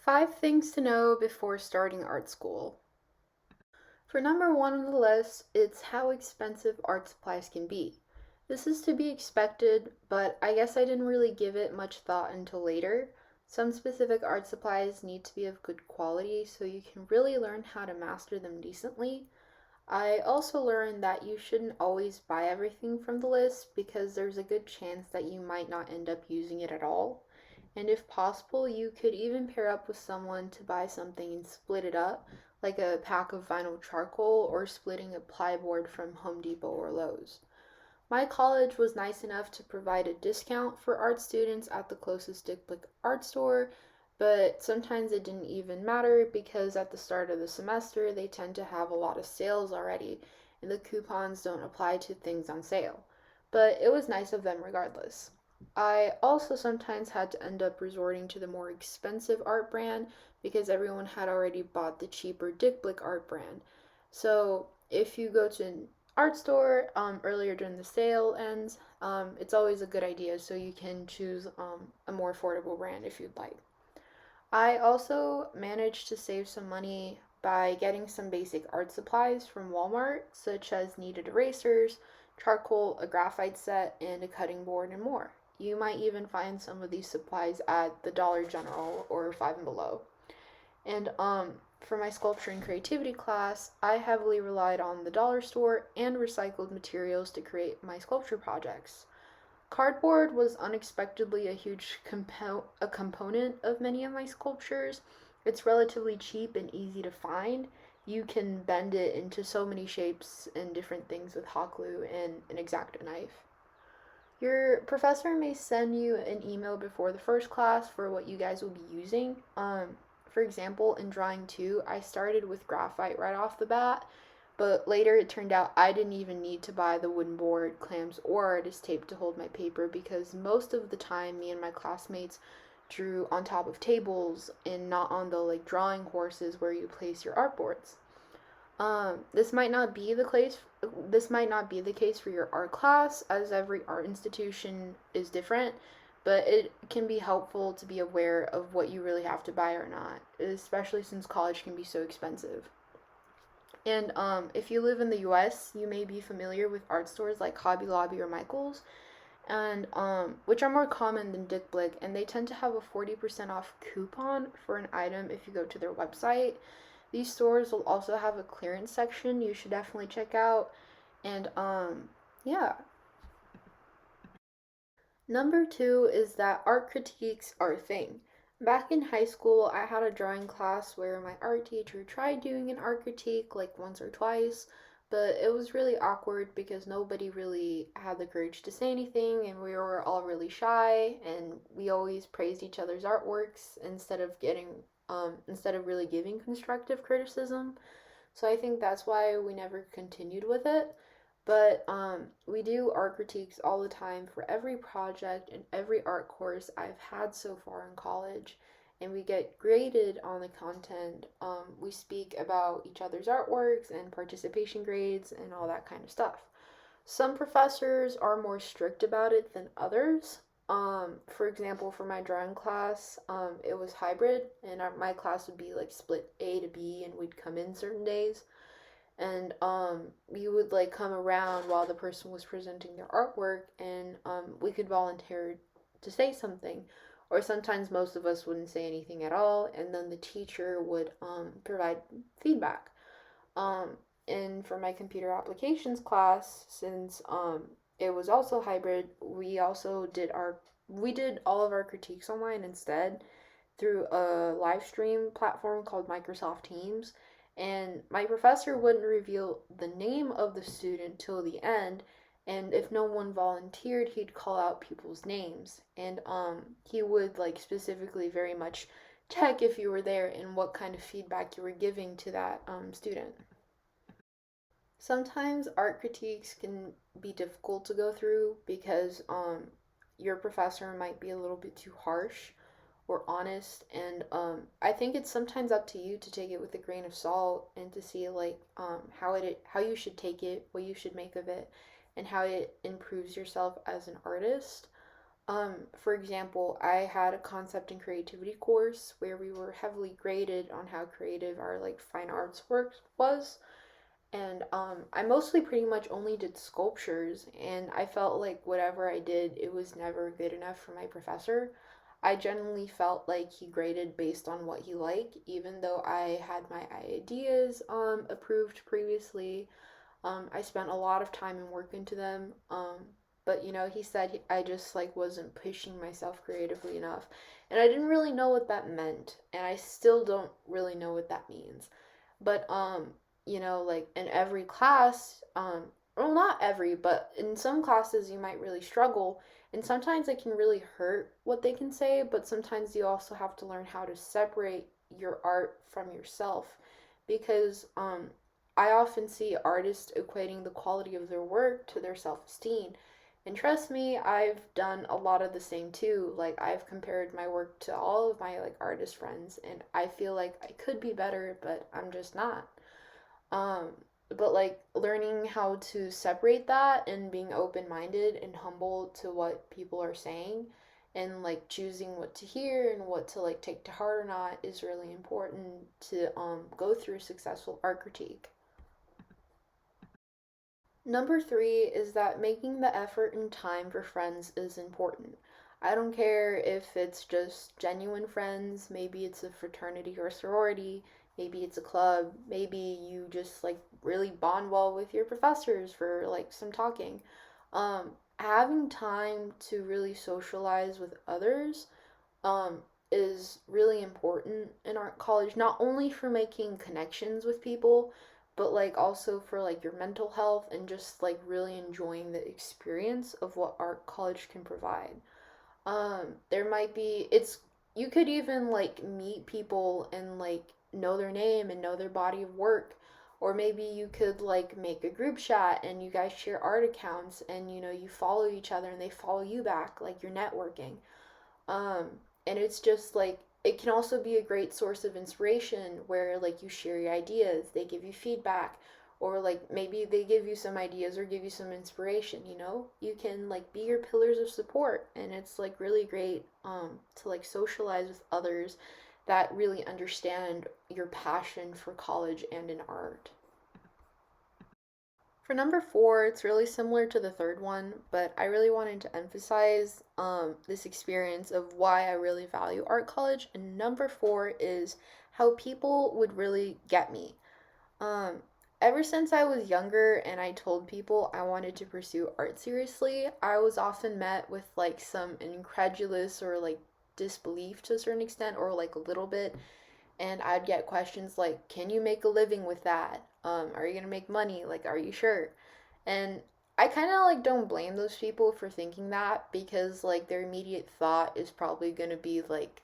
5 things to know before starting art school. For number 1 on the list, it's how expensive art supplies can be. This is to be expected, but I guess I didn't really give it much thought until later. Some specific art supplies need to be of good quality so you can really learn how to master them decently. I also learned that you shouldn't always buy everything from the list because there's a good chance that you might not end up using it at all. And if possible, you could even pair up with someone to buy something and split it up, like a pack of vinyl charcoal or splitting a plyboard from Home Depot or Lowe's. My college was nice enough to provide a discount for art students at the closest Dick art store, but sometimes it didn't even matter because at the start of the semester they tend to have a lot of sales already, and the coupons don't apply to things on sale. But it was nice of them regardless. I also sometimes had to end up resorting to the more expensive art brand because everyone had already bought the cheaper Dick art brand. So if you go to an art store earlier during the sale ends, it's always a good idea so you can choose a more affordable brand if you'd like. I also managed to save some money by getting some basic art supplies from Walmart, such as kneaded erasers, charcoal, a graphite set, and a cutting board, and more. You might even find some of these supplies at the Dollar General or Five and Below. And for my sculpture and creativity class, I heavily relied on the dollar store and recycled materials to create my sculpture projects. Cardboard was unexpectedly a a component of many of my sculptures. It's relatively cheap and easy to find. You can bend it into so many shapes and different things with hot glue and an X-Acto knife. Your professor may send you an email before the first class for what you guys will be using. For example, in drawing 2, I started with graphite right off the bat, but later it turned out I didn't even need to buy the wooden board, clamps, or artist tape to hold my paper because most of the time me and my classmates drew on top of tables and not on the drawing horses where you place your artboards. This might not be the case. This might not be the case for your art class, as every art institution is different. But it can be helpful to be aware of what you really have to buy or not, especially since college can be so expensive. And if you live in the U.S., you may be familiar with art stores like Hobby Lobby or Michaels, and which are more common than Dick Blick, and they tend to have a 40% off coupon for an item if you go to their website. These stores will also have a clearance section you should definitely check out. And yeah. Number 2 is that art critiques are a thing. Back in high school, I had a drawing class where my art teacher tried doing an art critique like once or twice, but it was really awkward because nobody really had the courage to say anything and we were all really shy and we always praised each other's artworks instead of really giving constructive criticism. So I think that's why we never continued with it. But we do art critiques all the time for every project and every art course I've had so far in college. And we get graded on the content. We speak about each other's artworks and participation grades and all that kind of stuff. Some professors are more strict about it than others. For example, for my drawing class, it was hybrid, and my class would be like split A to B, and we'd come in certain days and we would come around while the person was presenting their artwork and we could volunteer to say something, or sometimes most of us wouldn't say anything at all and then the teacher would provide feedback. And for my computer applications class, since it was also hybrid, we did all of our critiques online instead through a live stream platform called Microsoft Teams. And my professor wouldn't reveal the name of the student till the end. And if no one volunteered, he'd call out people's names. And he would specifically very much check if you were there and what kind of feedback you were giving to that student. Sometimes art critiques can be difficult to go through because your professor might be a little bit too harsh or honest, and I think it's sometimes up to you to take it with a grain of salt and to see how you should take it, what you should make of it, and how it improves yourself as an artist. For example, I had a concept and creativity course where we were heavily graded on how creative our like fine arts work was. And I mostly pretty much only did sculptures, and I felt like whatever I did, it was never good enough for my professor. I generally felt like he graded based on what he liked, even though I had my ideas approved previously. I spent a lot of time and work into them. But he said I just like wasn't pushing myself creatively enough. And I didn't really know what that meant, and I still don't really know what that means. But like in every class, well, not every, but in some classes you might really struggle, and sometimes it can really hurt what they can say, but sometimes you also have to learn how to separate your art from yourself, because I often see artists equating the quality of their work to their self-esteem. And trust me, I've done a lot of the same too. Like I've compared my work to all of my like artist friends, and I feel like I could be better, but I'm just not. Um, but like learning how to separate that and being open-minded and humble to what people are saying, and like choosing what to hear and what to like take to heart or not is really important to go through successful art critique. Number three is that making the effort and time for friends is important. I don't care if it's just genuine friends, maybe it's a fraternity or sorority, maybe it's a club, maybe you just like really bond well with your professors for like some talking. Having time to really socialize with others um, is really important in art college, not only for making connections with people, but like also for like your mental health and just like really enjoying the experience of what art college can provide. There might be it's you could even like meet people and like know their name and know their body of work. Or maybe you could like make a group chat and you guys share art accounts, and you follow each other and they follow you back, like you're networking. Um, and it's just like it can also be a great source of inspiration where like you share your ideas, they give you feedback, or like maybe they give you some ideas or give you some inspiration, You can like be your pillars of support, and it's like really great to like socialize with others that really understand your passion for college and in art. For number four, it's really similar to the third one, but I really wanted to emphasize this experience of why I really value art college. And number four is how people would really get me. Um, Ever since I was younger and I told people I wanted to pursue art seriously, I was often met with like some incredulous or like disbelief to a certain extent, or like a little bit, and I'd get questions like, "Can you make a living with that? Are you gonna make money? Like, are you sure?" And I kind of like don't blame those people for thinking that, because like their immediate thought is probably gonna be like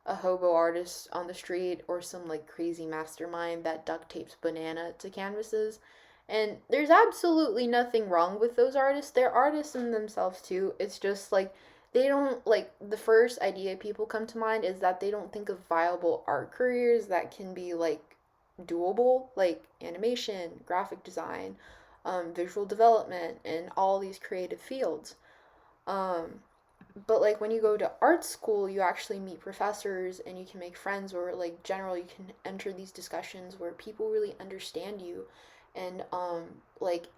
a hobo artist on the street or some like crazy mastermind that duct tapes banana to canvases. And there's absolutely nothing wrong with those artists. They're artists in themselves too. It's just like they don't like the first idea people come to mind is that they don't think of viable art careers that can be like doable, like animation, graphic design, visual development, and all these creative fields. Um, but like when you go to art school, you actually meet professors and you can make friends, or like general you can enter these discussions where people really understand you, and like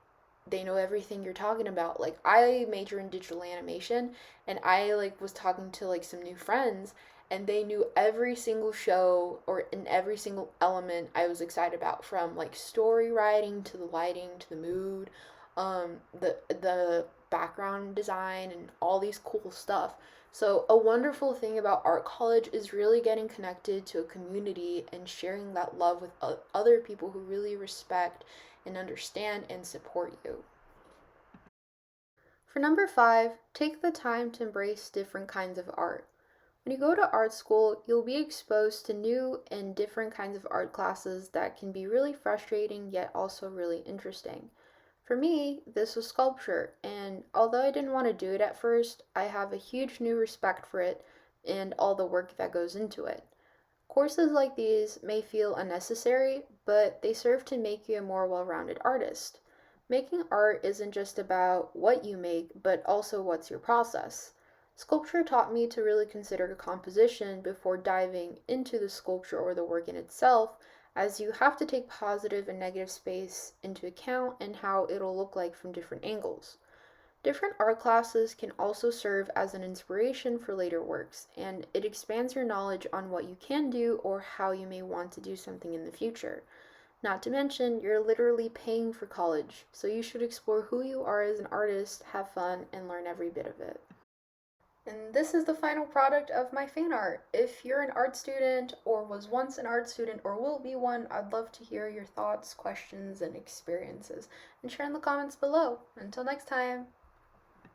they know everything you're talking about. Like I major in digital animation, and I like was talking to like some new friends, and they knew every single show or in every single element I was excited about, from like story writing to the lighting to the mood, the background design and all these cool stuff. So a wonderful thing about art college is really getting connected to a community and sharing that love with other people who really respect and understand and support you. For number five, take the time to embrace different kinds of art. When you go to art school, you'll be exposed to new and different kinds of art classes that can be really frustrating yet also really interesting. For me, this was sculpture, and although I didn't want to do it at first, I have a huge new respect for it and all the work that goes into it. Courses like these may feel unnecessary, but they serve to make you a more well rounded artist. Making art isn't just about what you make, but also what's your process. Sculpture taught me to really consider composition before diving into the sculpture or the work in itself, as you have to take positive and negative space into account and how it'll look like from different angles. Different art classes can also serve as an inspiration for later works, and it expands your knowledge on what you can do or how you may want to do something in the future. Not to mention, you're literally paying for college, so you should explore who you are as an artist, have fun, and learn every bit of it. And this is the final product of my fan art. If you're an art student or was once an art student or will be one, I'd love to hear your thoughts, questions, and experiences. And share in the comments below. Until next time.